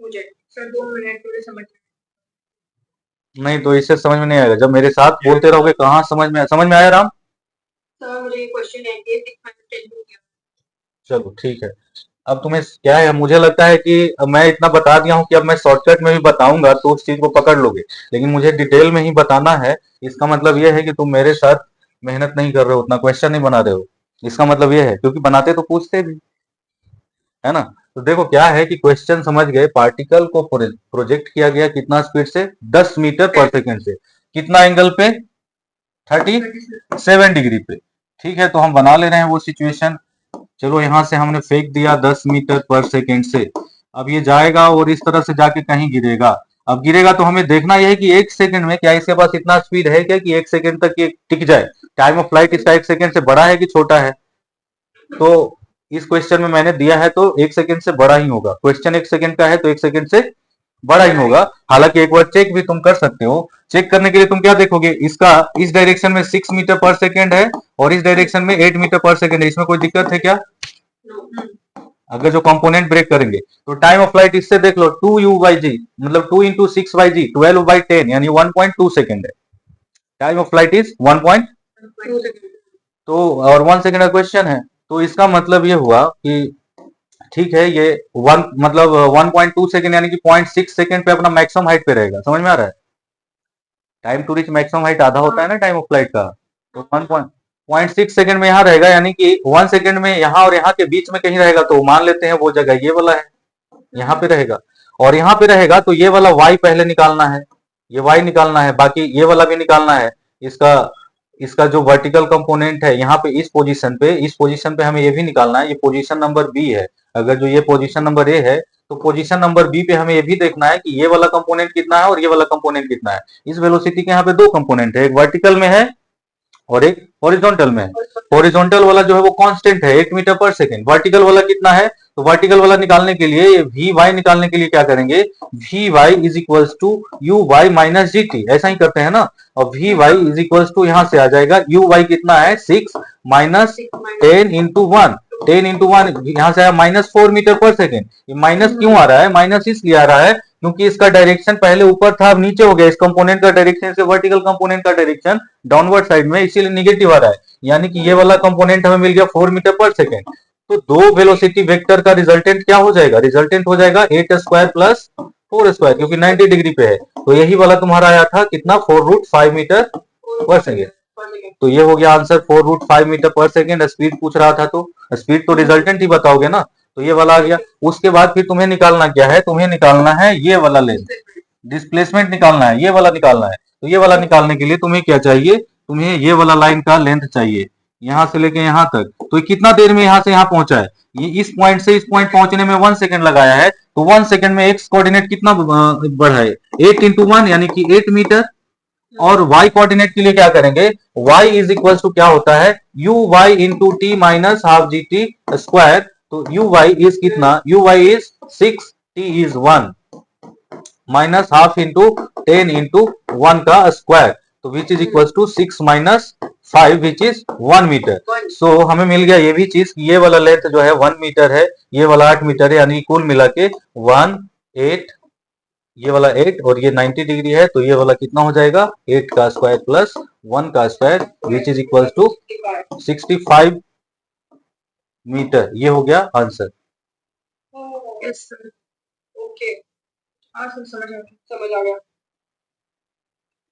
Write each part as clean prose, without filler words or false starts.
मुझे sir 2 minute मुझे समझ नहीं तो इससे समझ में नहीं आएगा, जब मेरे साथ बोलते रहोगे कहाँ समझ में आया राम? सर मुझे ये क्वेश्चन है कि 610 हो गया। चलो ठीक है। अब तुम्हें क्या है, मुझे लगता है कि अब मैं इतना बता दिया हूँ कि अब मैं शॉर्टकट में भी बताऊंगा तो उस चीज को पकड़ लोगे, लेकिन मुझे डिटेल में ही बताना है। इसका मतलब ये है कि तुम मेरे साथ मेहनत नहीं कर रहे हो, उतना क्वेश्चन नहीं बना रहे हो। इसका मतलब ये है, क्योंकि बनाते तो पूछते भी, है ना। तो देखो क्या है कि क्वेश्चन समझ गए, पार्टिकल को प्रोजेक्ट किया गया कितना स्पीड से, 10 मीटर पर सेकेंड से, कितना एंगल पे, 37 डिग्री पे। ठीक है, तो हम बना ले रहे हैं वो सिचुएशन। चलो यहाँ से हमने फेंक दिया 10 मीटर पर सेकेंड से। अब ये जाएगा और इस तरह से जाके कहीं गिरेगा। अब गिरेगा तो हमें देखना यह है कि 1 सेकंड में क्या इसके पास इतना स्पीड है क्या कि 1 सेकंड तक ये टिक जाए। टाइम ऑफ फ्लाइट इसका 1 सेकंड से बड़ा है कि छोटा है? तो इस क्वेश्चन में मैंने दिया है तो 1 सेकंड से बड़ा ही होगा। क्वेश्चन 1 सेकंड का है तो 1 सेकंड से बड़ा ही होगा। हालांकि एक बार चेक भी तुम कर सकते हो। चेक करने के लिए तुम क्या देखोगे, इसका इस डायरेक्शन में 6 मीटर पर सेकेंड है और इस डायरेक्शन में 8 मीटर पर सेकेंड है, इसमें कोई दिक्कत है क्या? अगर जो कंपोनेंट ब्रेक करेंगे तो टाइम ऑफ फ्लाइट इससे देख लो 2u/g, मतलब 2 × 6/g 12/10 यानी 1.2 सेकेंड है। Time of flight is 1. तो और 1 सेकेंड का क्वेश्चन है, तो इसका मतलब ये हुआ कि ठीक है, ये वन मतलब 1.2 सेकेंड यानी कि 0.6 सेकेंड पे अपना मैक्सिमम हाइट पे रहेगा। समझ में आ रहा है? Time to reach maximum height आधा होता है ना टाइम ऑफ फ्लाइट का। तो 1.6 सेकेंड में यहाँ रहेगा, यानी कि 1 सेकेंड में यहाँ और यहाँ के बीच में कहीं रहेगा, तो मान लेते हैं वो जगह ये वाला है, यहाँ पे रहेगा। और यहाँ पे रहेगा तो ये वाला y पहले निकालना है, ये y निकालना है, बाकी ये वाला भी निकालना है। इसका इसका जो वर्टिकल कंपोनेंट है यहाँ पे, इस पोजीशन पे हमें ये भी निकालना है। ये पोजीशन नंबर बी है। अगर जो ये पोजीशन नंबर ए है तो पोजीशन नंबर बी पे हमें ये भी देखना है कि ये वाला कंपोनेंट कितना है और ये वाला कंपोनेंट कितना है। इस वेलोसिटी के यहाँ पे दो कंपोनेंट है, एक वर्टिकल में है और एक हॉरिजॉन्टल में है। हॉरिजॉन्टल वाला जो है वो कांस्टेंट है 8 मीटर पर सेकेंड। वर्टिकल वाला कितना है, तो वर्टिकल वाला निकालने के लिए, वी वाई निकालने के लिए क्या करेंगे, v y is equals to u y minus g t, ऐसा ही करते हैं ना। और v y is equals to यहाँ से आ जाएगा, यू वाई कितना है 6 माइनस 10 × 1, 10 × 1 यहाँ से आया -4 मीटर पर सेकेंड। ये माइनस क्यों आ रहा है, माइनस इसलिए आ रहा है क्योंकि इसका डायरेक्शन पहले ऊपर था अब नीचे हो गया। इस कंपोनेंट का डायरेक्शन से वर्टिकल कंपोनेंट का डायरेक्शन डाउनवर्ड साइड में, इसीलिए निगेटिव आ रहा है। यानी कि ये वाला कंपोनेंट हमें मिल गया 4 मीटर पर सेकेंड। तो दो वेलोसिटी वेक्टर का रिजल्टेंट क्या हो जाएगा, रिजल्टेंट हो जाएगा 8² + 4², क्योंकि 90 डिग्री पे है। तो यही वाला तुम्हारा आया था कितना, 4√5 मीटर पर सेकेंड। तो ये हो गया answer, 4√5 metre per second. Speed पूछ रहा था तो स्पीड तो रिजल्टेंट ही बताओगे ना। तो ये वाला आ गया। उसके बाद फिर तुम्हें निकालना क्या है, तुम्हें निकालना है ये वाला लेंथ, डिस्प्लेसमेंट निकालना है, ये वाला निकालना है। तो ये वाला निकालने के लिए तुम्हें क्या चाहिए, तुम्हें ये वाला लाइन का लेंथ चाहिए, यहां से लेके यहां तक। तो कितना देर में यहां से यहां पहुंचा है, ये इस पॉइंट से इस पॉइंट पहुंचने में 1 सेकंड लगाया है। तो 1 सेकंड में एक्स कोऑर्डिनेट कितना बढ़ा है, 8 × 1 यानी कि 8 मीटर। और y कोऑर्डिनेट के लिए क्या करेंगे, y इज इक्वल टू क्या होता है, u y into t minus half g t square. तो यू वाई इज कितना, u y is 6, t is 1, minus half into 10 × 1 का स्क्वायर। तो which is equal to 6 - 5 which is 1 metre. So हमें मिल गया ये भी चीज, ये वाला लेंथ जो है 1 मीटर है, ये वाला 8 मीटर है, यानी कुल मिला के 1 8, ये वाला 8 और ये 90 डिग्री है। तो ये वाला कितना हो जाएगा, 8 का स्क्वायर प्लस 1 का square which is equal to 65 metre. ये हो गया आंसर। Yes sir. ओके। हाँ सर समझ आ गया।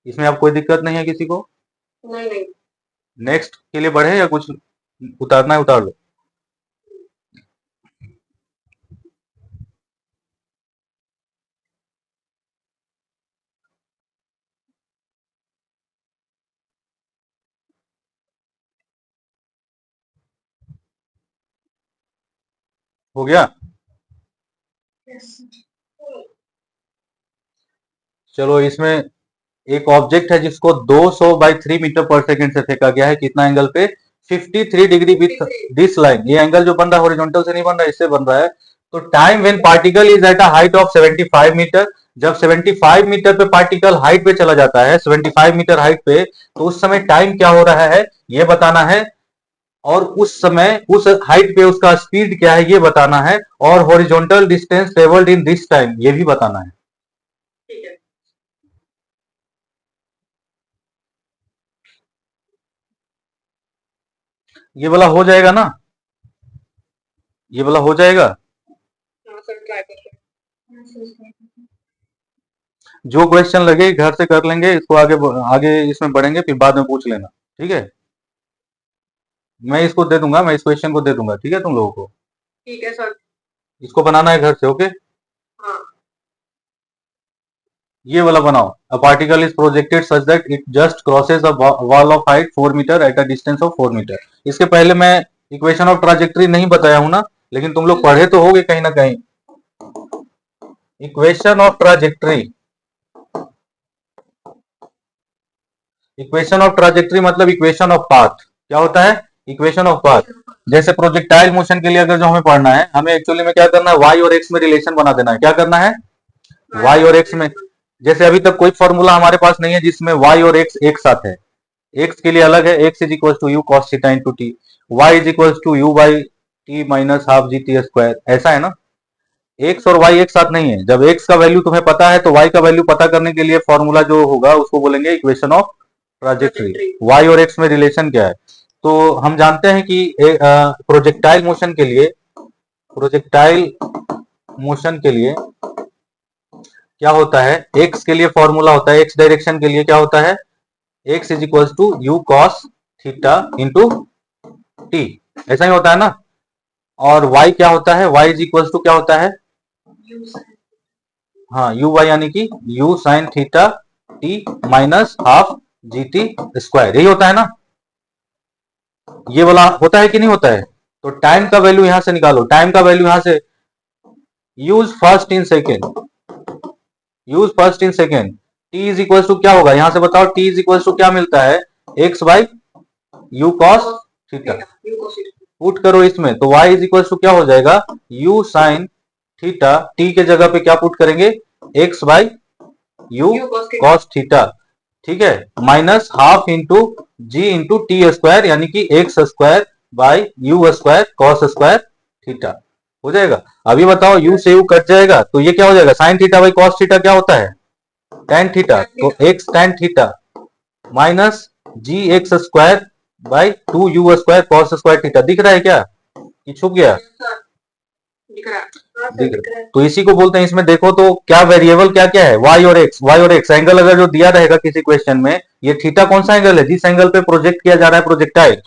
इसमें अब कोई दिक्कत नहीं है किसी को? नहीं नहीं। नेक्स्ट के लिए बढ़े या कुछ उतारना है उतार लो। हो गया? यस। चलो, इसमें एक ऑब्जेक्ट है जिसको 200/3 मीटर पर सेकेंड से फेंका गया है, कितना एंगल पे, 53 डिग्री विथ दिस लाइन। ये एंगल जो बन रहा है हॉरिजॉन्टल से नहीं बन रहा है, इससे बन रहा है। तो time when particle is at a height of 75 metre, जब 75 मीटर पे पार्टिकल हाइट पे चला जाता है, 75 मीटर हाइट पे, तो उस समय टाइम क्या हो रहा है ये बताना है। और उस समय उस हाइट पे उसका स्पीड क्या है ये बताना है, और horizontal distance travelled in this time ये भी बताना है। ठीक है। ये वाला हो जाएगा ना, ये वाला हो जाएगा। हाँ सर, ट्राई करते हैं। जो क्वेश्चन लगे घर से कर लेंगे, इसको आगे आगे इसमें बढ़ेंगे, फिर बाद में पूछ लेना, ठीक है। मैं इसको दे दूंगा, मैं इस क्वेश्चन को दे दूंगा, ठीक है तुम लोगों को। ठीक है सर। इसको बनाना है घर से, ओके। हाँ। ये वाला बनाओ। A particle is projected such that it just crosses a wall of height 4 metre at a distance of 4 metre. इसके पहले मैं इक्वेशन ऑफ ट्राजेक्टरी नहीं बताया हूं ना, लेकिन तुम लोग पढ़े तो होगे कहीं ना कहीं। Equation of trajectory, equation of trajectory मतलब इक्वेशन ऑफ पाथ। क्या होता है? Equation of path. जैसे प्रोजेक्टाइल मोशन के लिए अगर जो हमें पढ़ना है, हमें एक्चुअली में क्या करना है, वाई और एक्स में रिलेशन बना देना है। क्या करना है? वाई और एक्स में। जैसे अभी तक कोई फॉर्मूला हमारे पास नहीं है जिसमें वाई और एक्स एक साथ है। एक्स के लिए अलग है, x is equal to u cos theta into t, y is equal to u by t minus half g t square, ऐसा है ना। एक्स और वाई एक साथ नहीं है। जब एक्स का वैल्यू तुम्हें पता है तो वाई का वैल्यू पता करने के लिए फॉर्मूला जो होगा उसको बोलेंगे इक्वेशन ऑफ ट्राजेक्टरी। वाई और एक्स में रिलेशन क्या है? तो हम जानते हैं कि प्रोजेक्टाइल मोशन के लिए, प्रोजेक्टाइल मोशन के लिए क्या होता है, एक्स के लिए फॉर्मूला होता है, एक्स डायरेक्शन के लिए क्या होता है, x is equal to u cos theta into t, ऐसा ही होता है ना। और y क्या होता है, y इज इक्वल टू क्या होता है, हाँ यू वाई, यानी कि u sine theta T minus half g t square, यही होता है ना। ये वाला होता है कि नहीं होता है? तो टाइम का वैल्यू यहां से निकालो, टाइम का वैल्यू यहां से use first in second, use first in second. T is equal to क्या होगा, यहां से बताओ, टी इज इक्वल टू क्या मिलता है, x by you cos theta. Put करो इसमें तो y इज इक्वल टू क्या हो जाएगा, u साइन थीटा, t के जगह पे क्या पुट करेंगे, x by you cos theta, ठीक है, माइनस हाफ इंटू जी इंटू टी स्क्वायर, यानी कि x square by you square cos square theta, हो जाएगा। अभी बताओ, u से u कट जाएगा तो ये क्या हो जाएगा, sine theta by cos theta क्या होता है, टेन थीटा, तो x tan theta minus g x square by two u square cos square theta. दिख रहा है क्या कि छुप गया? दिख रहा है। दिख रहा है। तो इसी को बोलते हैं, इसमें देखो तो क्या वेरिएबल क्या क्या है, वाई और एक्स। वाई और एक्स एंगल अगर जो दिया रहेगा किसी क्वेश्चन में, ये थीटा कौन सा एंगल है, जिस एंगल पे प्रोजेक्ट किया जा रहा है प्रोजेक्टाइल।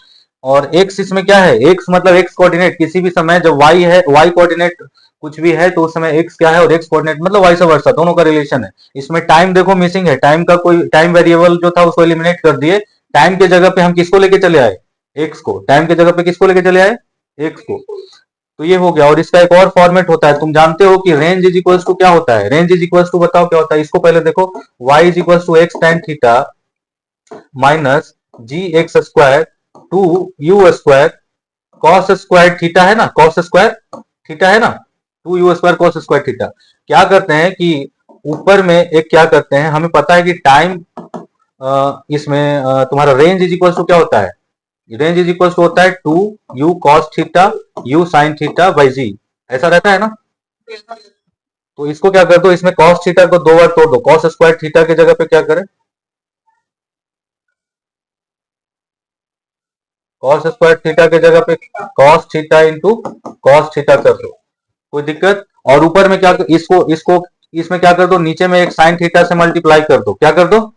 और एक्स इसमें क्या है, एक्स मतलब एक्स कोऑर्डिनेट, किसी भी समय जब वाई है, वाई कोऑर्डिनेट कुछ भी है तो उस समय एक्स क्या है, और एक्स कोऑर्डिनेट मतलब वाइस वर्सा, दोनों का रिलेशन है। इसमें टाइम देखो मिसिंग है, टाइम का कोई टाइम वेरिएबल जो था उसको एलिमिनेट कर दिए। टाइम के जगह पे हम किसको लेके चले आए, एक्स को। टाइम के जगह पे किसको लेके चले आए, एक्स को। तो ये हो गया। और इसका एक और फॉर्मेट होता है, तुम जानते हो कि रेंज इज इक्वल्स टू क्या होता है, रेंज इज इक्वल्स टू बताओ क्या होता है, इसको पहले देखो, y is equals to x tan theta minus g x square two u square cos square theta, है ना, कॉस स्क्वायर थीटा है ना, two u square cos square theta. क्या करते हैं कि ऊपर में एक क्या करते हैं, हमें पता है कि टाइम इसमें तुम्हारा रेंज इज इक्वल्स टू क्या होता है, रेंज इज इक्वल टू होता है two u cos theta u sine theta by g, ऐसा रहता है ना। तो इसको क्या कर दो, इसमें कॉस थीटा को दो बार तोड़ दो, कॉस स्क्वायर थीटा की जगह पे क्या करें, कॉस स्क्वायर थीटा की जगह पे cos theta into cos theta कर दो, कोई दिक्कत। और ऊपर में क्या, इसको इसको इसमें क्या कर दो, नीचे में एक साइन थीटा से मल्टीप्लाई कर दो, क्या कर दो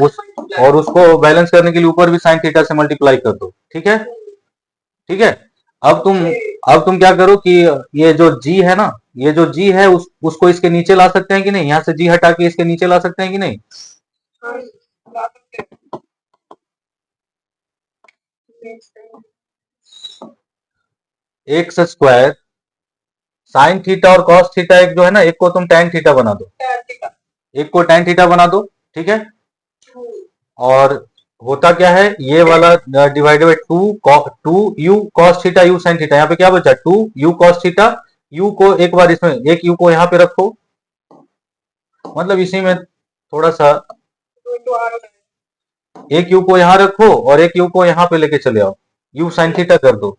उस, और उसको बैलेंस करने के लिए ऊपर भी साइन थीटा से मल्टीप्लाई कर दो, ठीक है, ठीक है। अब तुम क्या करो कि ये जो जी है ना, ये जो जी है उसको इसके नीचे ला सकते हैं कि नहीं, यहां से जी हटा के इसके नीचे ला सकते हैं कि नहीं। एक्स स्क्वायर साइन थीटा और कॉस थीटा, एक जो है ना, एक को तुम टेन थीटा बना दो, एक को टेन थीटा बना दो, ठीक है। और होता क्या है, ये वाला divided by two u cos theta u sine theta, यहाँ पे क्या बचा, two u cos theta, u को एक बार इसमें, एक यू को यहाँ पे रखो, मतलब इसी में थोड़ा सा एक यू को यहां रखो और एक यू को यहां पे लेके चले आओ, यू साइन थीटा कर दो,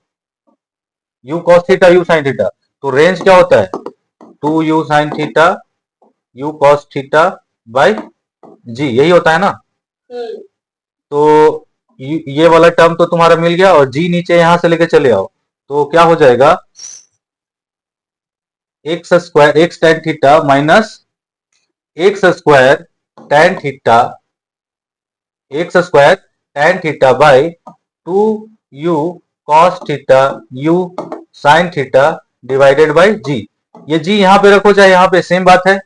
u cos theta u sine theta. तो रेंज क्या होता है, 2u sine theta u cos theta by g, यही होता है ना। तो ये वाला टर्म तो तुम्हारा मिल गया, और जी नीचे यहां से लेके चले आओ, तो क्या हो जाएगा, x square x tan theta minus x square tan theta, x square tan theta by 2u cos theta u sine theta divided by g. ये जी यहां पे रखो चाहे यहां पे, सेम बात है।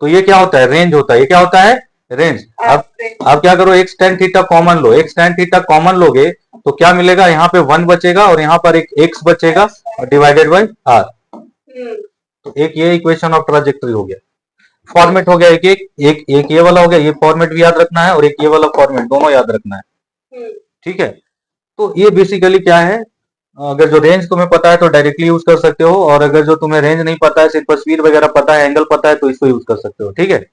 तो ये क्या होता है, रेंज होता है। ये क्या होता है, रेंज। अब क्या करो, एक्स टेन थीटा कॉमन लो, एक्स टेन थीटा कॉमन लोगे तो क्या मिलेगा, यहाँ पे 1 बचेगा और यहाँ पर एक एक्स बचेगा और डिवाइडेड बाई आर। तो एक ये इक्वेशन ऑफ ट्राजेक्टरी हो गया, फॉर्मेट हो गया। एक ये वाला हो गया, ये फॉर्मेट भी याद रखना है और एक ये वाला फॉर्मेट, दोनों याद रखना है। ठीक है, तो ये बेसिकली क्या है, अगर जो रेंज तुम्हें पता है तो डायरेक्टली यूज कर सकते हो, और अगर जो तुम्हें रेंज नहीं पता है, सिर्फ तस्वीर वगैरह पता है, एंगल पता है, तो इसको यूज कर सकते हो। ठीक है,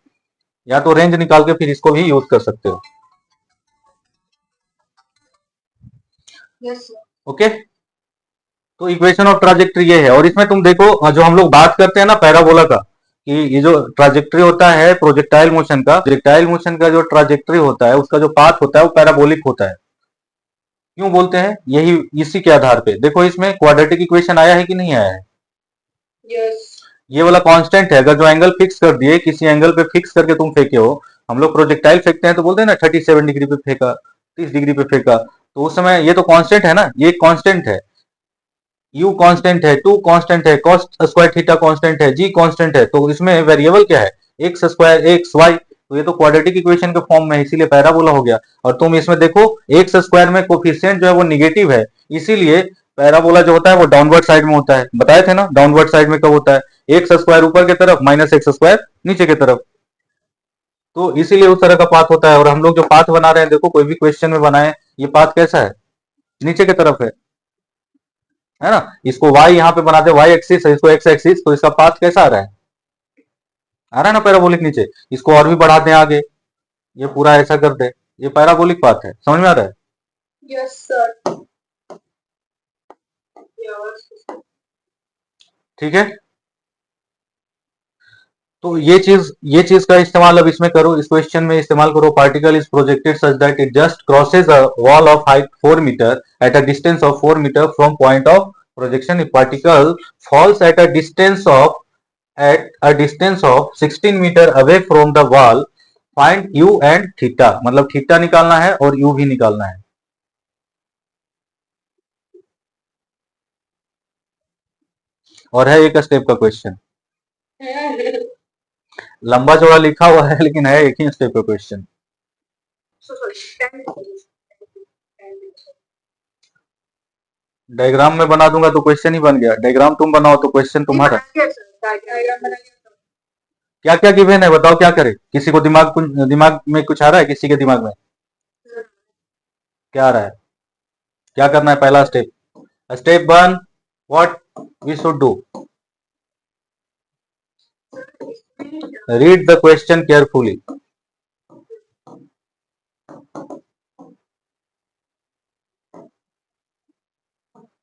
या तो रेंज निकाल के फिर इसको भी यूज कर सकते हो। ओके, तो इक्वेशन ऑफ ट्राजेक्टरी ये है। और इसमें तुम देखो, जो हम लोग बात करते हैं ना पैराबोला का, कि ये जो ट्राजेक्टरी होता है प्रोजेक्टाइल मोशन का, प्रोजेक्टाइल मोशन का जो ट्राजेक्टरी होता है, उसका जो पाथ होता है वो पैराबोलिक होता है। क्यों बोलते हैं, यही इसी के आधार पे देखो, इसमें क्वाड्रेटिक इक्वेशन आया है कि नहीं आया है। यस। ये वाला कांस्टेंट है, अगर जो एंगल फिक्स कर दिए, किसी एंगल पे फिक्स करके तुम फेंके हो, हम लोग प्रोजेक्टाइल फेंकते हैं तो बोलते हैं ना 37 डिग्री पे फेंका, 30 डिग्री पे फेंका, तो उस समय ये तो कांस्टेंट है ना, ये कांस्टेंट है, u कांस्टेंट है, 2 कांस्टेंट है, cos स्क्वायर थीटा कांस्टेंट है, g कांस्टेंट है, तो इसमें वेरिएबल क्या है, एक्स स्क्वायर एक्स वाई। तो ये तो क्वाड्रेटिक इक्वेशन के फॉर्म में है, इसीलिए पैराबोला हो गया। और तुम इसमें देखो, एक्स स्क्वायर में कोफिशिएंट जो है वो निगेटिव है, इसीलिए पैराबोला जो होता है वो डाउनवर्ड साइड में होता है। बताए थे ना, डाउनवर्ड साइड में कब होता है, एक्स स्क्वायर ऊपर की तरफ माइनस एक्स स्क्वायर नीचे की तरफ, तो इसीलिए उस तरह का पाथ होता है। और हम लोग जो पाथ बना रहे हैं, देखो कोई भी क्वेश्चन में बनाए, ये पाथ कैसा है, नीचे की तरफ है ना। इसको y यहाँ पे बनाते, y एक्सिस है, इसको x एक्सिस, तो इसका पाथ कैसा आ रहा है ना पैराबोलिक नीचे। इसको और भी बढ़ा दें आगे, ये पूरा ऐसा कर दे, ये पैराबोलिक पाथ है। समझ में आ रहा है, यस सर। ठीक है। तो ये चीज का इस्तेमाल अब इसमें करो, इस क्वेश्चन में इस्तेमाल करो। Particle is projected such that it just crosses a wall of height 4 metre at a distance of 4 metre from point of projection. If particle falls at a distance of 16 meter away from the wall, find u and theta। मतलब theta निकालना है और u भी निकालना है। और है एक स्टेप का क्वेश्चन, लंबा चौड़ा लिखा हुआ है लेकिन है एक ही स्टेप का क्वेश्चन। डायग्राम में बना दूंगा तो क्वेश्चन ही बन गया, डायग्राम तुम बनाओ तो क्वेश्चन तुम्हारा। क्या क्या गिवन है बताओ, क्या करे, किसी को दिमाग में कुछ आ रहा है, किसी के दिमाग में क्या आ रहा है, क्या करना है पहला step. Step 1, what we should do, read the question carefully.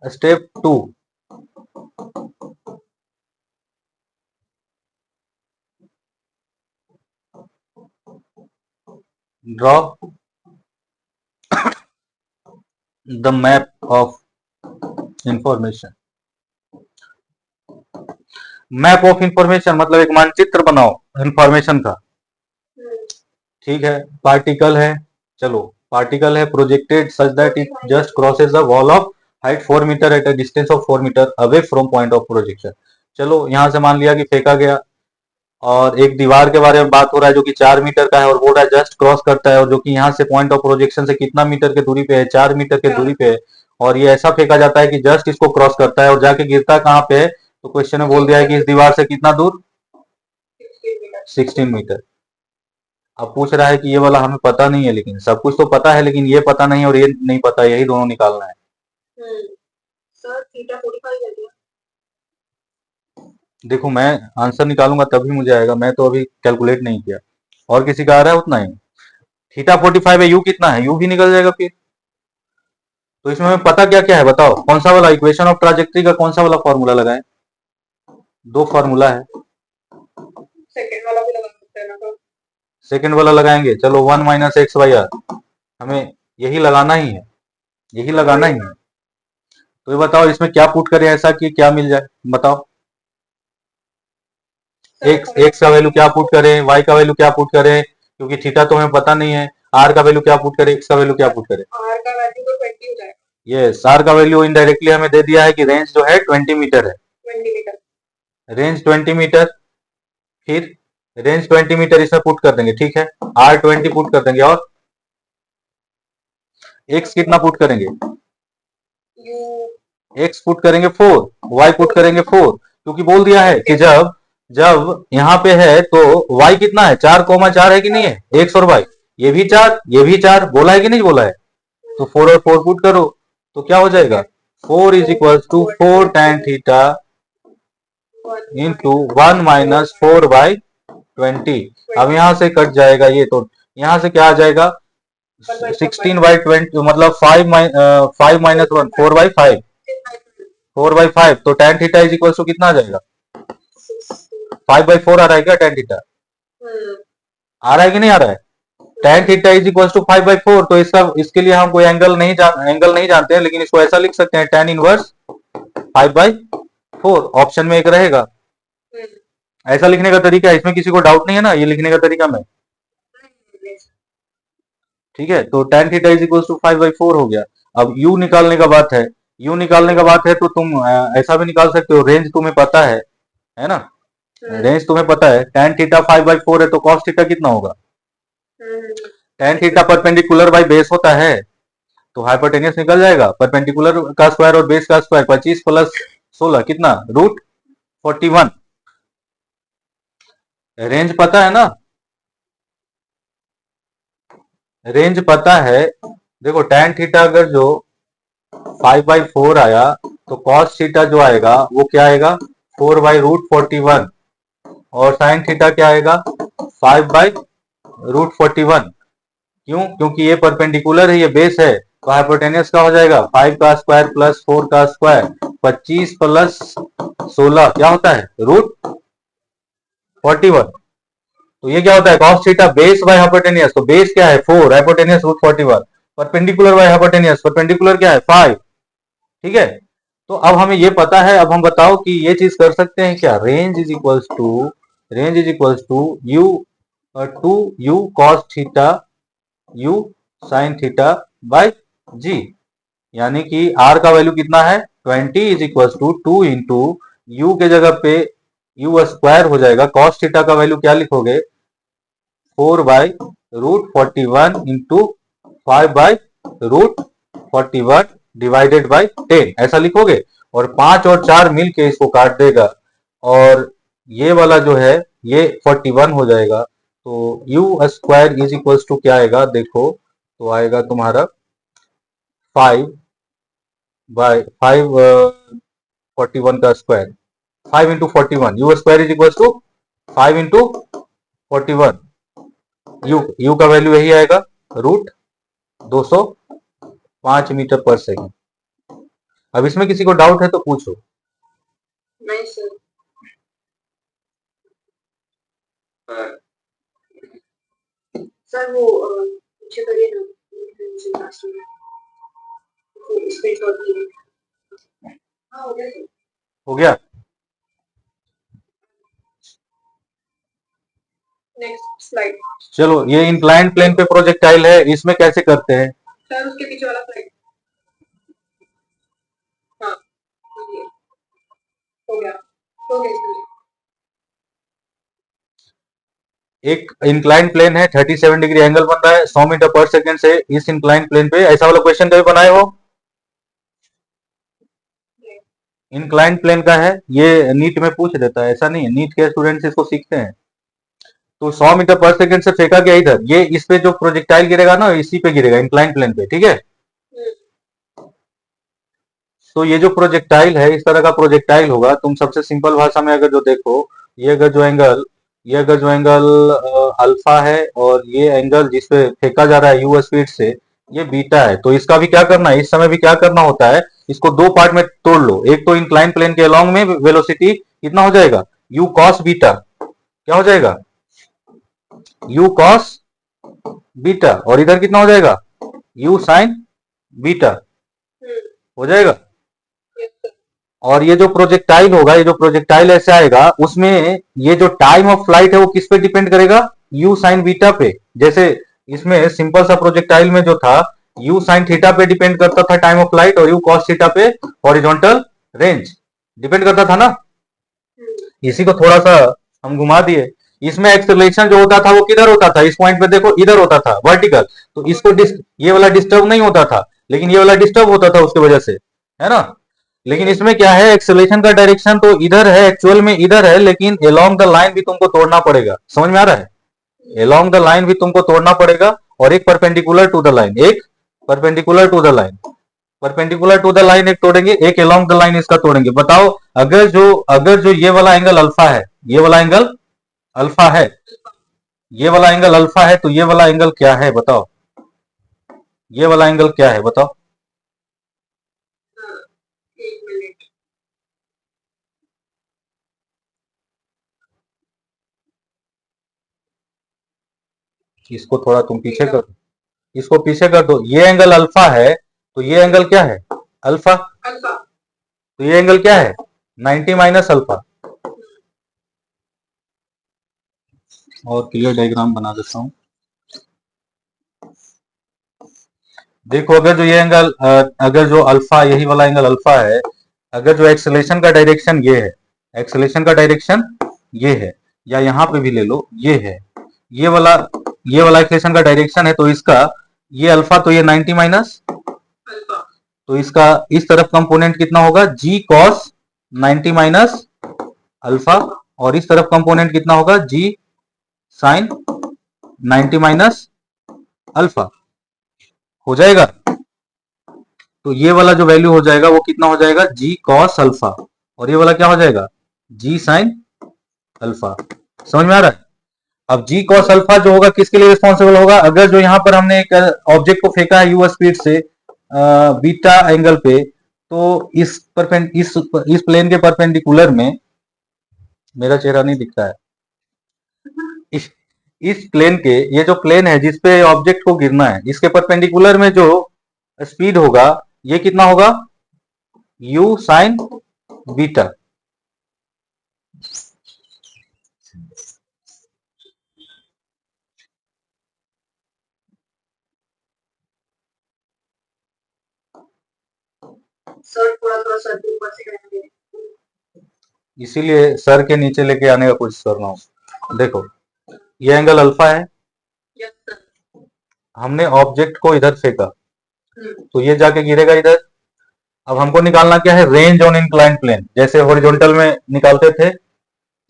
Step 2, draw the map of information। Map of information मतलब एक मानचित्र बनाओ इंफॉर्मेशन का। ठीक है, पार्टिकल है, चलो पार्टिकल है projected such that it just crosses the wall of height 4 metre at a distance of 4 metre away from point of projection. चलो यहां से मान लिया कि फेंका गया, और एक दीवार के बारे में बात हो रहा है जो कि 4 मीटर का है, और बोल रहा है जस्ट क्रॉस करता है, और जो कि यहाँ से पॉइंट ऑफ प्रोजेक्शन से कितना मीटर के दूरी पे है, 4 मीटर के दूरी पे है। और ये ऐसा फेंका जाता है कि जस्ट इसको क्रॉस करता है और जाके गिरता कहाँ पे है, तो क्वेश्चन में बोल दिया है कि इस दीवार से कितना दूर, 16 मीटर। अब पूछ रहा है कि ये वाला हमें पता नहीं है, लेकिन सब कुछ तो पता है, लेकिन ये पता नहीं और ये नहीं पता, यही दोनों निकालना है। सर थीटा 45 है क्या? देखो मैं आंसर निकालूंगा तभी मुझे आएगा, मैं तो अभी कैलकुलेट नहीं किया। और किसी का आ रहा है उतना ही, थीटा 45 है, यू कितना है, यू भी निकल जाएगा फिर। तो इसमें हमें पता क्या क्या है बताओ, कौन सा वाला इक्वेशन ऑफ ट्राजेक्टरी का कौन सा वाला फॉर्मूला लगाएं? दो फॉर्मूला है। सेकंड वाला भी लगा सकते हैं ना तो। सेकंड वाला लगाएंगे, चलो 1 माइनस एक्स बाई आर, हमें यही लगाना ही है, यही लगाना ही है। तो ये बताओ इसमें क्या पुट करें ऐसा कि क्या मिल जाए, बताओ। एक्स का वैल्यू क्या पुट करें, वाई का वैल्यू क्या पुट करें, क्योंकि थीटा तो हमें पता नहीं है। आर का वैल्यू क्या पुट करें, एक्स का वैल्यू क्या पुट करें। आर का वैल्यू तो 20 हो जाएगा। यस, आर का वैल्यू इनडायरेक्टली हमें दे दिया है कि रेंज जो है 20 मीटर है, 20 मीटर। Range 20 metre. फिर रेंज 20 मीटर इसमें पुट कर देंगे, ठीक है। आर 20 पुट कर देंगे, और एक्स कितना पुट करेंगे, यू एक्स पुट करेंगे 4, वाई पुट करेंगे 4, क्योंकि बोल दिया है कि जब जब यहाँ पे है तो y कितना है, 4,4 है कि नहीं है, एक्स और y, ये भी 4 ये भी 4, बोला है कि नहीं बोला है। तो 4 और 4 पुट करो तो क्या हो जाएगा, 4 is equal to 4 tan theta into 1 minus 4/20। अब यहाँ से कट जाएगा ये, तो यहाँ से क्या आ जाएगा, 16/20 मतलब 5 माइनस 1 4/5, 4/5। तो tan theta is equal to कितना आ जाएगा, 5/4 आ रहा है क्या tan थीटा, आ रहा है कि नहीं आ रहा है। tan theta is equal to 5/4, तो इसके लिए हम कोई एंगल नहीं जानते हैं, लेकिन इसको ऐसा लिख सकते हैं tan इनवर्स 5/4, ऑप्शन में एक रहेगा। ऐसा लिखने का तरीका है, इसमें किसी को डाउट नहीं है ना, ये लिखने का तरीका में, ठीक है। तो tan theta is equal to 5/4 हो गया। अब u निकालने का बात है, u निकालने का बात है तो तुम ऐसा भी निकाल सकते हो, रेंज तुम्हें पता है ना, रेंज तुम्हें पता है। tan थीटा 5/4 है तो cos थीटा कितना होगा, tan theta perpendicular by base होता है, तो हाइपोटेनियस निकल जाएगा, परपेंडिकुलर का स्क्वायर और बेस का स्क्वायर 25 प्लस 16 कितना, √41। रेंज पता है ना, रेंज पता है। देखो tan थीटा अगर जो 5/4 आया तो cos थीटा जो आएगा वो क्या आएगा, 4/√41, और sin थीटा क्या आएगा, 5/√41। क्यों, क्योंकि ये परपेंडिकुलर है, ये बेस है, तो हाइपोटेनियस का हो जाएगा 5 का स्क्वायर प्लस 4 का स्क्वायर, 25 प्लस 16 क्या होता है, √41। तो ये क्या होता है, cos theta base by hypotenuse, तो बेस क्या है 4, hypotenuse √41, perpendicular by hypotenuse, perpendicular क्या है 5, ठीक है। तो अब हमें ये पता है, अब हम बताओ कि ये चीज कर सकते हैं क्या, range is equals to u cos theta u sin theta by g, यानी कि r का वैल्यू कितना है 20 is equal to 2 into u के जगह पे u स्क्वायर हो जाएगा, cos थीटा का वैल्यू क्या लिखोगे, 4/√41 इंटू 5/√41 डिवाइडेड बाय 10, ऐसा लिखोगे, और 5 और 4 मिलके इसको काट देगा, और ये वाला जो है ये 41 हो जाएगा। तो u square is equals to क्या आएगा, देखो तो आएगा तुम्हारा 5/41 का square, 5 into 41, u square is equals to 5 into 41, u का वैल्यू यही आएगा, √205 मीटर पर सेकेंड। अब इसमें किसी को डाउट है तो पूछो। नहीं सर। सर वो पीछे करिए ना, लास्ट में स्क्रीनशॉट कीजिए। हाँ हो गया सर। हो गया, नेक्स्ट स्लाइड। चलो ये इंक्लाइंड प्लेन पे प्रोजेक्टाइल है, इसमें कैसे करते हैं, सर उसके पीछे वाला स्लाइड। हाँ ये हो गया, हो गया इसमें। एक इंक्लाइन प्लेन है, 37 डिग्री एंगल बन रहा है 100 मीटर पर सेकंड से, इस इंक्लाइन प्लेन पे ऐसा वाला क्वेश्चन कभी बनाए हो, इंक्लाइन प्लेन का है, ये नीट में पूछ देता है, ऐसा नहीं है, नीट के स्टूडेंट्स इसको सीखते हैं। तो 100 मीटर पर सेकंड से फेंका गया इधर, ये इस पे जो प्रोजेक्टाइल गिरेगा ना इसी पे गिरेगा, इंक्लाइन प्लेन पे, ठीक है। तो ये जो प्रोजेक्टाइल है इस तरह का प्रोजेक्टाइल होगा, तुम सबसे सिंपल भाषा में अगर जो देखो, ये अगर जो एंगल ये अगर जो एंगल अल्फा है और ये एंगल जिसपे फेंका जा रहा है यू स्पीड से ये बीटा है, तो इसका भी क्या करना है, इस समय भी क्या करना होता है, इसको दो पार्ट में तोड़ लो। एक तो इंक्लाइन प्लेन के अलोंग में वेलोसिटी कितना हो जाएगा, यू कॉस बीटा, क्या हो जाएगा, यू कॉस बीटा, और इधर कितना हो जाएगा, यू साइन बीटा हो जाएगा। Yes sir. और ये जो प्रोजेक्टाइल होगा, ये जो प्रोजेक्टाइल ऐसे आएगा उसमें ये जो टाइम ऑफ फ्लाइट है वो किस पे डिपेंड करेगा, यू साइन बीटा पे। जैसे इसमें सिंपल सा प्रोजेक्टाइल में जो था यू साइन थीटा पे डिपेंड करता था टाइम ऑफ फ्लाइट, और यू कॉस थीटा पे हॉरिजॉन्टल रेंज डिपेंड करता था ना। इसी को थोड़ा सा हम घुमा दिए। इसमें एक्सेलरेशन जो होता था वो किधर होता था, इस पॉइंट पे देखो इधर होता था वर्टिकल, तो इसको ये वाला डिस्टर्ब नहीं होता था, लेकिन ये वाला डिस्टर्ब होता था उसकी वजह से, है ना। लेकिन इसमें क्या है, एक्सेलरेशन का डायरेक्शन तो इधर है, एक्चुअल में इधर है, लेकिन अलोंग द लाइन भी तुमको तोड़ना पड़ेगा, समझ में आ रहा है, अलोंग द लाइन भी तुमको तोड़ना पड़ेगा, और एक परपेंडिकुलर टू द लाइन, एक perpendicular to the line, perpendicular to the line एक तोड़ेंगे, एक अलोंग द लाइन इसका तोड़ेंगे। बताओ अगर जो ये वाला एंगल अल्फा है, ये वाला एंगल अल्फा है, ये वाला एंगल अल्फा है, तो ये वाला एंगल क्या है बताओ, ये वाला एंगल क्या है बताओ। एक मिनट। इसको थोड़ा तुम पीछे कर दो, इसको पीछे कर दो, ये एंगल अल्फा है, तो ये एंगल क्या है, अल्फा, अल्फा। तो ये एंगल क्या है, 90 माइनस अल्फा। और क्लियर डायग्राम बना देता हूं। देखो अगर जो ये एंगल अगर जो अल्फा, यही वाला एंगल अल्फा है, अगर जो एक्सेलेरेशन का डायरेक्शन ये है, एक्सेलेरेशन का डायरेक्शन ये है, या यहां पे भी ले लो ये है, ये वाला एक्सेलेरेशन का डायरेक्शन है, तो इसका ये अल्फा, तो ये 90 माइनस अल्फा। तो इसका इस तरफ कंपोनेंट कितना होगा, जी कॉस 90 माइनस अल्फा, और इस तरफ कंपोनेंट कितना होगा, जी साइन 90 माइनस अल्फा हो जाएगा। तो ये वाला जो वैल्यू हो जाएगा वो कितना हो जाएगा, जी कॉस अल्फा, और ये वाला क्या हो जाएगा, जी साइन अल्फा। समझ में आ रहा है। अब जी कॉस अल्फा जो होगा किसके लिए रिस्पॉन्सिबल होगा, अगर जो यहाँ पर हमने एक ऑब्जेक्ट को फेंका है यू स्पीड से बीटा एंगल पे, तो इस प्लेन के परपेंडिकुलर में, मेरा चेहरा नहीं दिखता है, इस इस प्लेन के, ये जो प्लेन है जिसपे ऑब्जेक्ट को गिरना है, इसके परपेंडिकुलर में जो स्पीड होगा ये कितना होगा, यू साइन बीटा। सर थोड़ा थोड़ा सर के ऊपर से करने दे। इसीलिए सर के नीचे लेके आने का कोशिश कर रहा हूं। देखो ये एंगल अल्फा है, यस सर। हमने ऑब्जेक्ट को इधर फेंका, हम्म। तो ये जाके गिरेगा इधर। अब हमको निकालना क्या है, रेंज ऑन इंक्लाइंड प्लेन, जैसे हॉरिजॉन्टल में निकालते थे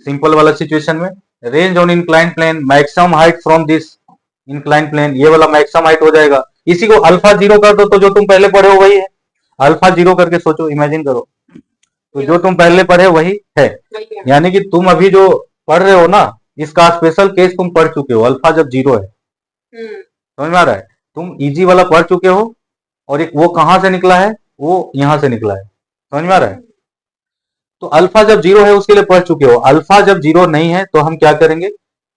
सिंपल वाला सिचुएशन में, range on inclined plane, maximum height from this inclined plane, ये वाला मैक्सिमम हाइट हो जाएगा। इसी को अल्फा जीरो कर दो, तो जो तुम पहले पढ़े हो वही है, अल्फा जीरो करके सोचो, इमेजिन करो, तो जो तुम पहले पढ़े वही है। वही है। यानी कि तुम अभी जो पढ़ रहे हो ना, इसका स्पेशल केस तुम पढ़ चुके हो, अल्फा जब जीरो है। समझ में आ रहा है, तुम इजी वाला पढ़ चुके हो, और एक वो कहां से निकला है, वो यहां से निकला है। समझ में आ रहा है। तो अल्फा जब जीरो है उसके लिए पढ़ चुके हो, अल्फा जब जीरो नहीं है तो हम क्या करेंगे,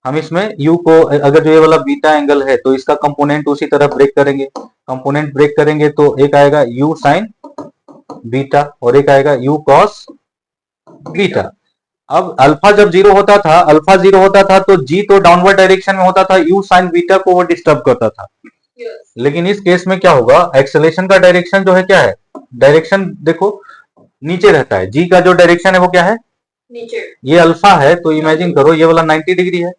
हम इसमें u को, अगर जो ये वाला बीटा एंगल है तो इसका कंपोनेंट उसी तरह ब्रेक करेंगे, कंपोनेंट ब्रेक करेंगे तो एक आएगा u साइन बीटा और एक आएगा u कॉस बीटा। अब अल्फा जब जीरो होता था, अल्फा जीरो होता था तो जी तो डाउनवर्ड डायरेक्शन में होता था, u साइन बीटा को वो डिस्टर्ब करता था। लेकिन इस केस में क्या होगा, एक्सेलेरेशन का डायरेक्शन जो है क्या है, डायरेक्शन देखो नीचे रहता है, जी का जो डायरेक्शन है वो क्या है, नीचे। ये अल्फा है, तो इमेजिन करो ये वाला 90 डिग्री है,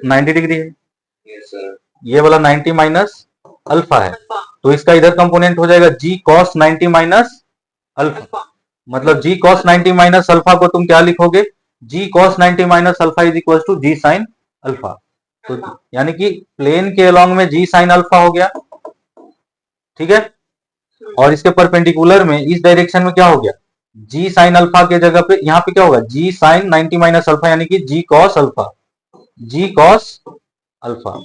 90 डिग्री है, यस सर। ये वाला 90 माइनस अल्फा है, अल्फा। तो इसका इधर कंपोनेंट हो जाएगा जी कॉस 90 माइनस अल्फा। अल्फा। मतलब जी कॉस 90 माइनस अल्फा को तुम क्या लिखोगे, g cos 90 minus alpha is equal to g sine alpha. तो यानी कि प्लेन के अलोंग में जी साइन अल्फा हो गया, ठीक है, और इसके परपेंडिकुलर में इस डायरेक्शन में क्या हो गया, जी साइन अल्फा के जगह पे यहाँ पे क्या होगा, जी साइन 90 माइनस अल्फा, यानी कि जी कॉस अल्फा, जी कॉस अल्फा।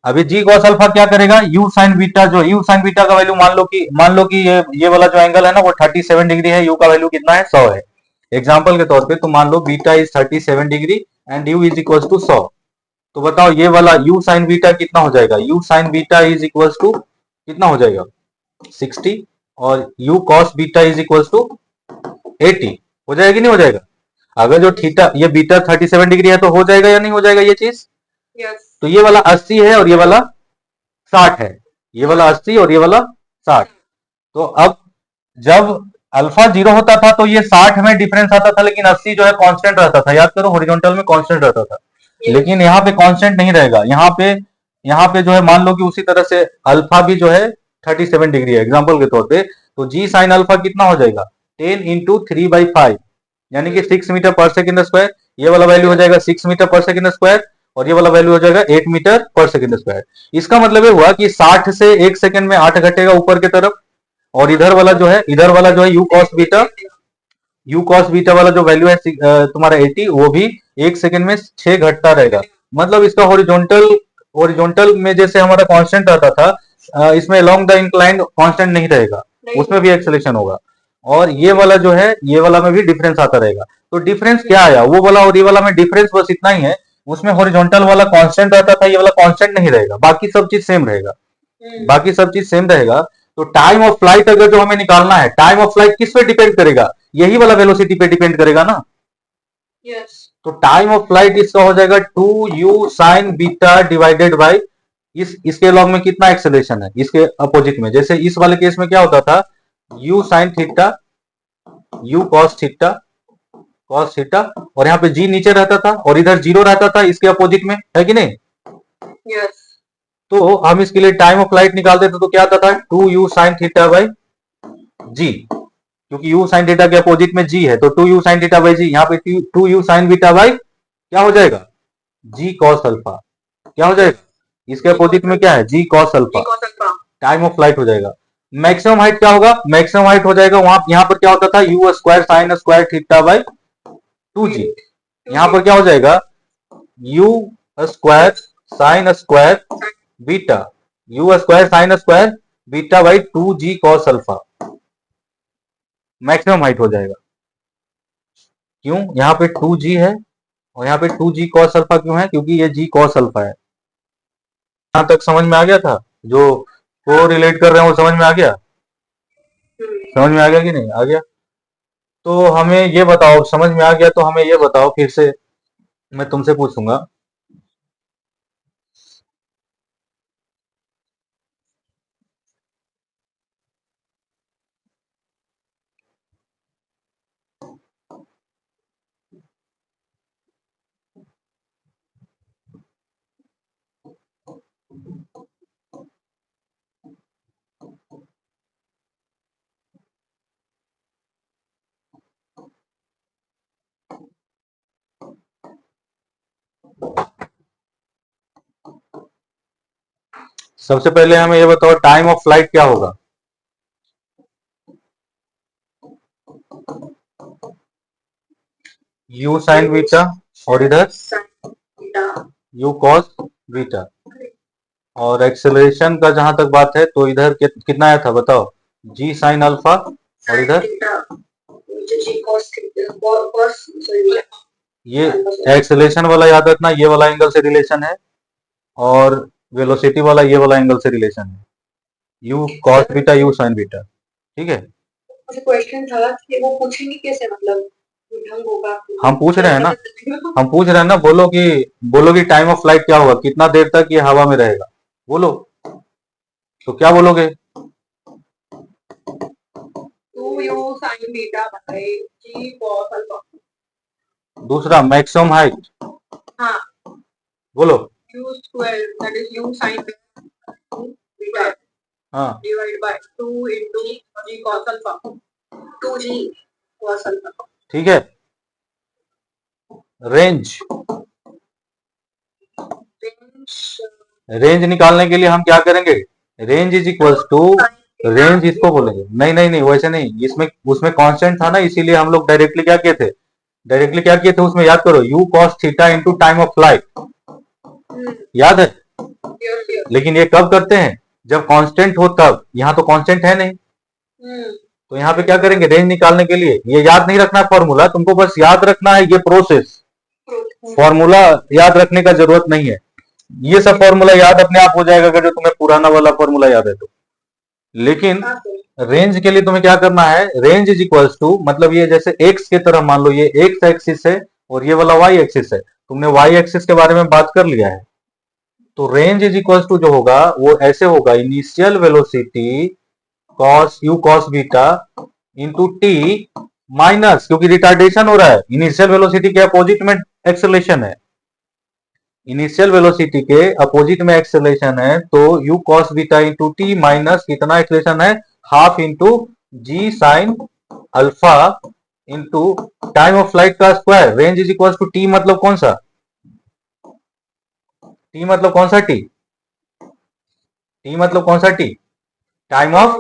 अभी जी कॉस अल्फा क्या करेगा, यू साइन बीटा, जो यू साइन बीटा का वैल्यू मान लो कि ये वाला जो एंगल है ना वो 37 डिग्री है, यू का वैल्यू कितना है, 100 है। एग्जांपल के तौर पे तो मान लो beta is 37 degree and u is equal to 100। तो बताओ ये वाला u साइन बीटा कितना हो जाएगा, u sine beta is equal to कितना हो जाएगा, 60, और u cos beta is equal to 80। हो जाएगा कि नहीं हो जाएगा? अगर जो थीटा ये बीटा 37 डिग्री है तो हो जाएगा या नहीं हो जाएगा ये चीज? यस। तो ये वाला 80 है और ये वाला 60 है, ये वाला 80 और ये वाला 60। तो अब जब अल्फा 0 होता था तो ये 60 में डिफरेंस आता था, लेकिन 80 जो है कांस्टेंट रहता था, याद करो हॉरिजॉन्टल में कांस्टेंट रहता था। लेकिन यहाँ पे कांस्टेंट नहीं रहेगा, यहाँ पे जो है मान लो कि उसी तरह से अल्फा भी जो है 37 डिग्री है एग्जांपल के तौर पे, तो जी साइन अल्फा कितना हो जाएगा, 10 इंटू 3/5, यानी कि 6 मीटर पर सेकंड स्क्वायर। ये वाला वैल्यू हो जाएगा 6 मीटर पर सेकंड स्क्वायर और ये वाला वैल्यू हो जाएगा 8 मीटर पर सेकंड स्क्वायर। इसका मतलब ये हुआ कि 60 से 1 सेकंड में 8 घटेगा ऊपर की तरफ, और इधर वाला जो है यू कॉस बीटा वाला जो वैल्यू है तुम्हारा 80, वो भी 1 सेकंड में 6 घटता रहेगा। मतलब इसका हॉरिजॉन्टल में जैसे हमारा कांस्टेंट रहता था, इसमें अलोंग द इंक्लाइंड कांस्टेंट नहीं रहेगा, उसमें भी एक्सेलेरेशन होगा। और ये वाला जो है ये वाला में भी डिफरेंस आता रहेगा। तो डिफरेंस क्या आया, वो वाला और ये वाला में डिफरेंस बस इतना ही है, उसमें हॉरिजॉन्टल वाला कांस्टेंट रहता था, ये वाला कांस्टेंट नहीं रहेगा, बाकी सब चीज सेम रहेगा। बाकी सब चीज सेम रहेगा। तो टाइम ऑफ फ्लाइट अगर जो हमें निकालना है, टाइम ऑफ फ्लाइट किस पे डिपेंड करेगा, यही वाला वेलोसिटी पे डिपेंड करेगा ना। यस। तो टाइम ऑफ फ्लाइट इसका हो जाएगा 2u sign beta divided by इसके लॉग में कितना एक्सेलरेशन है, इसके अपोजिट में। जैसे इस वाले केस में क्या होता था, u sine theta, u cos theta, और यहाँ पे g नीचे रहता था और इधर 0 रहता था इसके अपोजिट में, है कि नहीं? यस। तो हम इसके लिए टाइम ऑफ फ्लाइट निकालते थे तो क्या आता था, 2u साइन थीटा बाई जी, क्योंकि u साइन थीटा के अपोजिट में g है, तो 2u साइन थीटा बाई जी, यहाँ पे 2u साइन बीटा बाई क्या हो जाएगा, g cos अल्फा। क्या हो जाएगा, इसके अपोजिट में क्या है, g cos alpha, time of flight हो जाएगा। मैक्सिमम हाइट क्या होगा, मैक्सिमम हाइट हो जाएगा वहां, यहाँ पर क्या होता था, u square sine square theta by 2g। यहाँ पर क्या हो जाएगा, u square sine square beta, u square sine square beta by 2g cos alpha, maximum height हो जाएगा। क्यों, यहाँ पे 2g है और यहाँ पे 2g cos अल्फा क्यों है, क्योंकि ये g cos अल्फा है। यहाँ तक समझ में आ गया था, जो को रिलेट कर रहे हैं वो समझ में आ गया, समझ में आ गया कि नहीं आ गया? तो हमें ये बताओ, समझ में आ गया तो हमें ये बताओ, फिर से मैं तुमसे पूछूंगा, सबसे पहले हमें ये बताओ टाइम ऑफ फ्लाइट क्या होगा। u साइन बीटा और इधर u cos बीटा, और एक्सेलरेशन का जहां तक बात है तो इधर कितना आया था बताओ, g साइन अल्फा और इधर ये एक्सेलरेशन वाला याद रखना, ये वाला एंगल से रिलेशन है, और वेलोसिटी वाला ये वाला एंगल से रिलेशन है, u cos beta u sine beta. ठीक है, क्वेश्चन था कि वो पूछेंगे कैसे, मतलब ढंग होगा। हम पूछ रहे हैं ना, हम पूछ रहे हैं ना, बोलो कि टाइम ऑफ फ्लाइट क्या होगा, कितना देर तक ये हवा में रहेगा, बोलो। तो क्या बोलोगे, 2u sin beta by g cos alpha. दूसरा मैक्सिमम हाइट, हाँ, बोलो। u square that is u sin beta हाँ, divide by 2 into g cos alpha, 2g cos alpha. ठीक है। रेंज रेंज निकालने के लिए हम क्या करेंगे, range is equals to range इसको बोलेंगे। नहीं नहीं नहीं, वैसे नहीं, इसमें उसमें कांस्टेंट था ना, इसीलिए हम लोग डायरेक्टली क्या किए थे, उसमें याद करो, u cos theta into time of flight, याद है। लेकिन ये कब करते हैं, जब कांस्टेंट हो तब, यहाँ तो कांस्टेंट है नहीं, तो यहाँ पे क्या करेंगे, रेंज निकालने के लिए ये याद नहीं रखना फॉर्मूला, तुमको बस याद रखना है ये प्रोसेस, फॉर्मूला याद रखने का जरूरत नहीं है। ये सब फॉर्मूला याद अपने आप हो जाएगा अगर जो तुम्हें पुराना वाला फॉर्मूला याद है तो। लेकिन रेंज के लिए तुम्हें क्या करना है, रेंज इज इक्वल्स टू, मतलब ये जैसे एक्स की तरह मान लो, ये एक्स एक्सिस है और ये वाला वाई एक्सिस है, तुमने वाई एक्सिस के बारे में बात कर लिया है, तो रेंज इज इक्वल्स टू जो होगा वो ऐसे होगा, initial velocity cos u cos beta into t minus, क्योंकि रिटार्डेशन हो रहा है, इनिशियल वेलोसिटी के अपोजिट में एक्सेलेरेशन है, इनिशियल वेलोसिटी के अपोजिट में एक्सेलेरेशन है, तो u cos beta into t minus कितना एक्सेलेरेशन है, half into g sine alpha into time of flight का square, range is equal to t मतलब कौन सा, टी मतलब कौन सा टी, टी मतलब कौन सा T, time of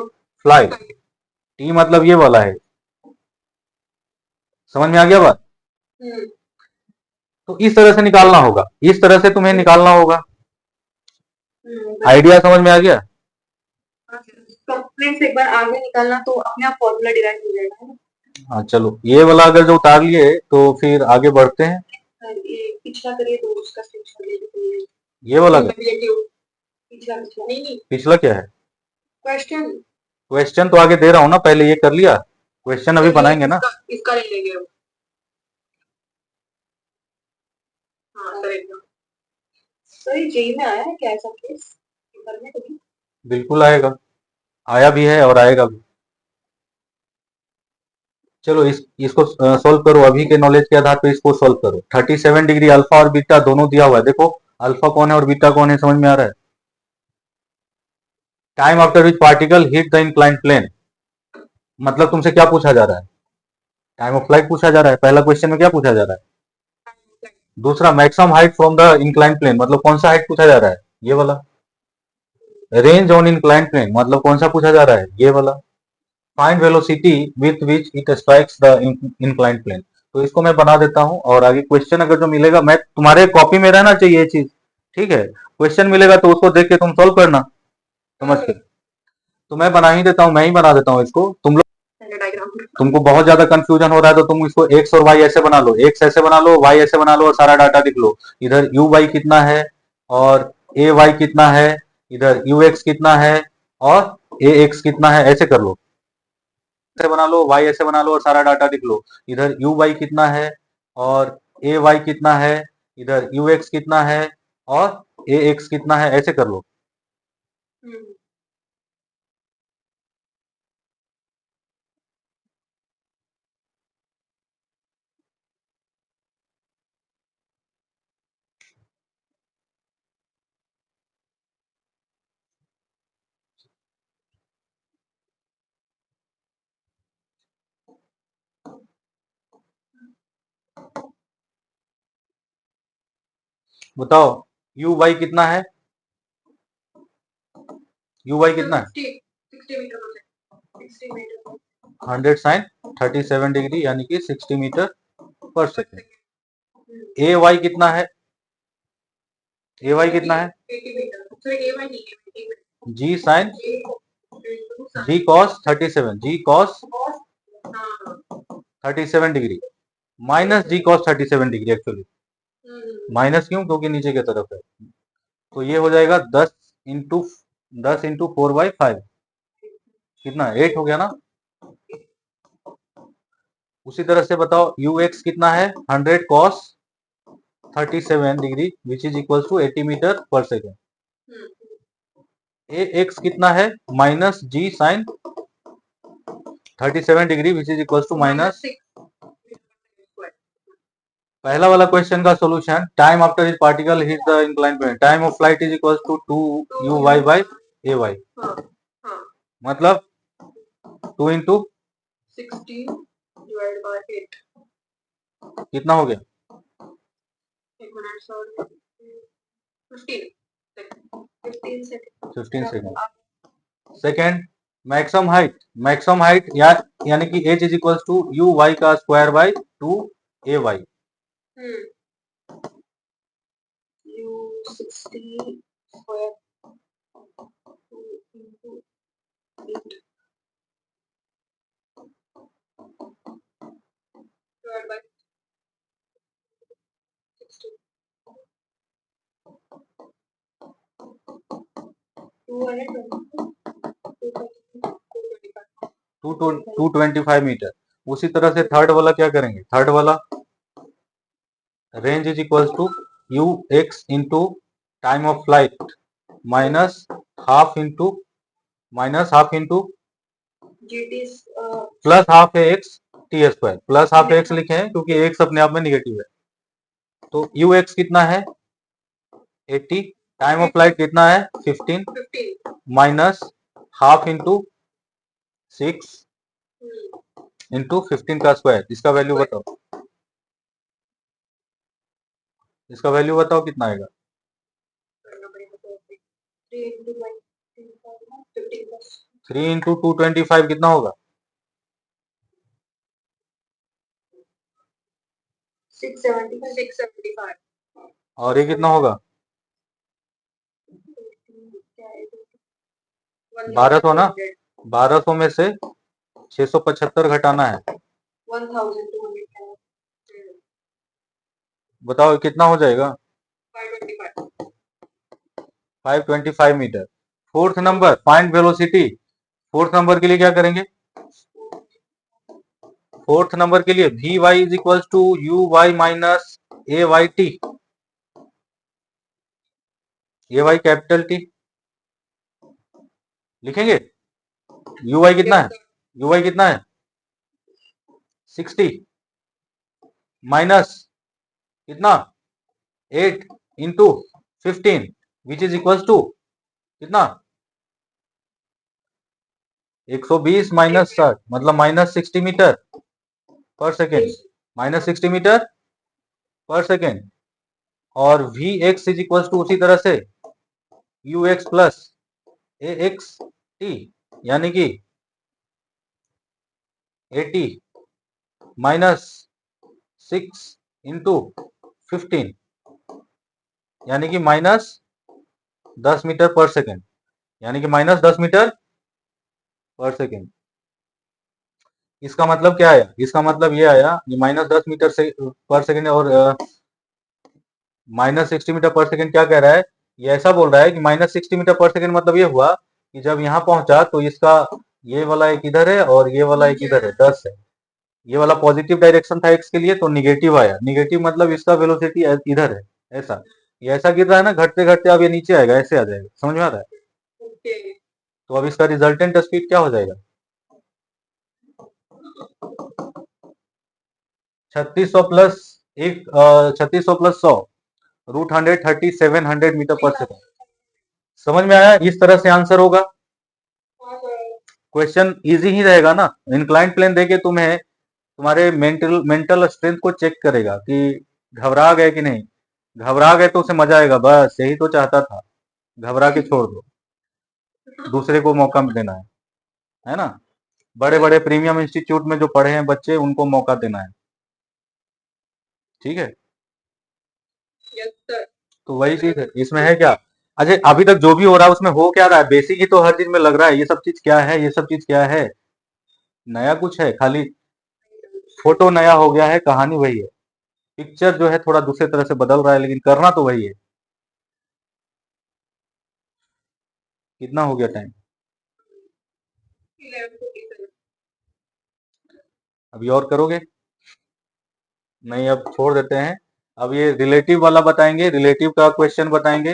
flight, T मतलब ये वाला है, समझ में आ गया बात। तो इस तरह से निकालना होगा, इस तरह से तुम्हें निकालना होगा, आइडिया समझ में आ गया। कंप्लेंट से एक बार आगे निकालना तो अपने आप फॉर्मूला डिराइव हो जाएगा। हाँ चलो, ये वाला अगर जो उतार लिए तो फिर आगे बढ़ते हैं। ये पिछला करिए तो उसका स्विच कर लीजिए। ये वाला पिछला पिछला नहीं, पिछला क्या है, क्वेश्चन, क्वेश्चन तो आगे दे रहा हूँ ना, पहले ये कर लिया, क्वेश्चन अभी बनाएंगे ना। इसका ले लेंगे हम। हाँ करेक्ट। सर जेई में आया है क्या ऐसा केस पेपर में कभी? बिल्कुल आएगा, आया भी है और आएगा भी। चलो इसको सोल्व करो, अभी के नॉलेज के आधार पे इसको सोल्व करो। 37 डिग्री अल्फा और बीटा दोनों दिया हुआ है, देखो अल्फा कौन है और बीटा कौन है, समझ में आ रहा है। Time after which particle hit the incline plane, मतलब तुमसे क्या पूछा जा रहा है, टाइम ऑफ फ्लाइट पूछा जा रहा है, पहला क्वेश्चन में क्या पूछा जा रहा है, दूसरा maximum height from the incline plane, मतलब कौन सा हाइट पूछा जा रहा है, ये वाला। रेंज ऑन इंक्लाइन प्लेन, मतलब कौन सा पूछा जा रहा है, ये वाला। Find velocity with which it strikes the inclined plane, तो इसको मैं बना देता हूं और आगे क्वेश्चन अगर जो मिलेगा, मैं तुम्हारे कॉपी में रहना चाहिए ये चीज, ठीक है, क्वेश्चन मिलेगा तो उसको देख के तुम सॉल्व करना, समझ के। तो मैं बना ही देता हूँ, मैं ही बना देता हूँ इसको, तुमको बहुत ज्यादा कंफ्यूजन हो रहा है तो तुम इसको एक्स और वाई ऐसे बना लो, एक्स ऐसे बना लो, वाई ऐसे बना लो और सारा डाटा लिख लो, इधर यू वाई कितना है और ए वाई कितना है, इधर यू एक्स कितना है और ए एक्स कितना है, ऐसे कर लो, ऐसे बना लो, वाई ऐसे बना लो और सारा डाटा लिख लो, इधर यू वाई कितना है और ए वाई कितना है, इधर यू एक्स कितना है और ए एक्स कितना है, ऐसे कर लो। बताओ यू वाई कितना है, यू वाई कितना है, 100 साइन 37 डिग्री यानी कि 60 मीटर पर सेकेंड। ए वाई कितना है, ए वाई कितना है, जी साइन जी कॉस 37, जी कॉस 37 डिग्री माइनस जी कॉस 37 डिग्री, एक्चुअली माइनस क्यों, क्योंकि नीचे की तरफ है, तो ये हो जाएगा 10 इंटू 4/5, कितना 8 हो गया ना। उसी तरह से बताओ यू एक्स कितना है, 100 cos 37 degree which is equal to 80 metre per second. A x कितना है, minus g sine 37 degree which is equal to minus. पहला वाला क्वेश्चन का solution, time after is particle hit the incline plane, time of flight is equal to 2 u y by a y, मतलब 2 into 60 divide by 8, कितना हो गया, 15 second. Second maximum height यानी कि h is equal to u y का square by 2ay। U 60 square 2 into 8 divided by 60 225 metre. उसी तरह से थर्ड वाला क्या करेंगे, थर्ड वाला range is equal to u x into time of flight minus half into GT plus half x t square. Plus half x लिखे हैं क्योंकि एक्स अपने आप में निगेटिव है। तो यू एक्स कितना है 80, टाइम ऑफ फ्लाइट कितना है 15 माइनस हाफ इंटू 6 इंटू 15 का स्क्वायर। इसका वैल्यू बताओ, इसका वैल्यू बताओ कितना आएगा। 3 इंटू 225 कितना होगा 675 और ये कितना होगा 1200 ना। 1200 में से 675 घटाना है 1200 बताओ कितना हो जाएगा 525 525 metre. Fourth number find velocity. Fourth number के लिए क्या करेंगे, फोर्थ नंबर के लिए v y is equal to u y minus a y t. A y capital t लिखेंगे। यू वाई कितना है, यू वाई कितना है 60 माइनस कितना 8 into 15 which is equal to कितना 120 माइनस 60 मतलब minus 60 metre per second, minus 60 metre per second. और v x is equal to उसी तरह से u x plus a x t यानी कि 80 माइनस 6 इंटू 15 यानी कि माइनस 10 मीटर पर सेकेंड, यानी कि माइनस 10 मीटर पर सेकेंड। इसका मतलब क्या आया, इसका मतलब ये आया कि माइनस 10 मीटर से पर सेकेंड और माइनस 60 मीटर पर सेकेंड क्या कह रहा है, ये ऐसा बोल रहा है कि माइनस 60 मीटर पर सेकेंड मतलब ये हुआ कि जब यहाँ पहुंचा तो इसका ये वाला एक इधर है और ये वाला एक इधर है 10 है। ये वाला पॉजिटिव डायरेक्शन था एक्स के लिए तो निगेटिव आया। निगेटिव मतलब इसका वेलोसिटी इधर है ऐसा, ये ऐसा गिर रहा है ना घटते घटते अब ये नीचे आएगा ऐसे आ जाएगा, समझ में आ रहा है। तो अब इसका रिजल्टेंट स्पीड क्या हो जाएगा 3600 plus 100 root 100 3700 metre per second. समझ में आया, इस तरह से आंसर होगा। क्वेश्चन इजी ही रहेगा ना। इंक्लाइंड प्लेन देके तुम्हें तुम्हारे मेंटल स्ट्रेंथ को चेक करेगा कि घबरा गए कि नहीं। घबरा गए तो उसे मजा आएगा, बस यही तो चाहता था, घबरा के छोड़ दो, दूसरे को मौका देना है ना। बड़े बड़े प्रीमियम इंस्टीट्यूट में जो पढ़े हैं बच्चे उनको मौका देना है, ठीक है। तो वही चीज है, इसमें है क्या। अच्छा अभी तक जो भी हो रहा है उसमें हो क्या रहा है, बेसिक ही तो हर चीज में लग रहा है। ये सब चीज क्या है, ये सब चीज क्या है, नया कुछ है, खाली फोटो नया हो गया है, कहानी वही है। पिक्चर जो है थोड़ा दूसरे तरह से बदल रहा है लेकिन करना तो वही है। कितना हो गया टाइम, अभी और करोगे नहीं, अब छोड़ देते हैं। अब ये रिलेटिव वाला बताएंगे, रिलेटिव का क्वेश्चन बताएंगे,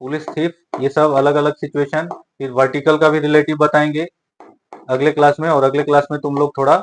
पुलिस थीफ, ये सब अलग अलग सिचुएशन। फिर वर्टिकल का भी रिलेटिव बताएंगे अगले क्लास में। और अगले क्लास में तुम लोग थोड़ा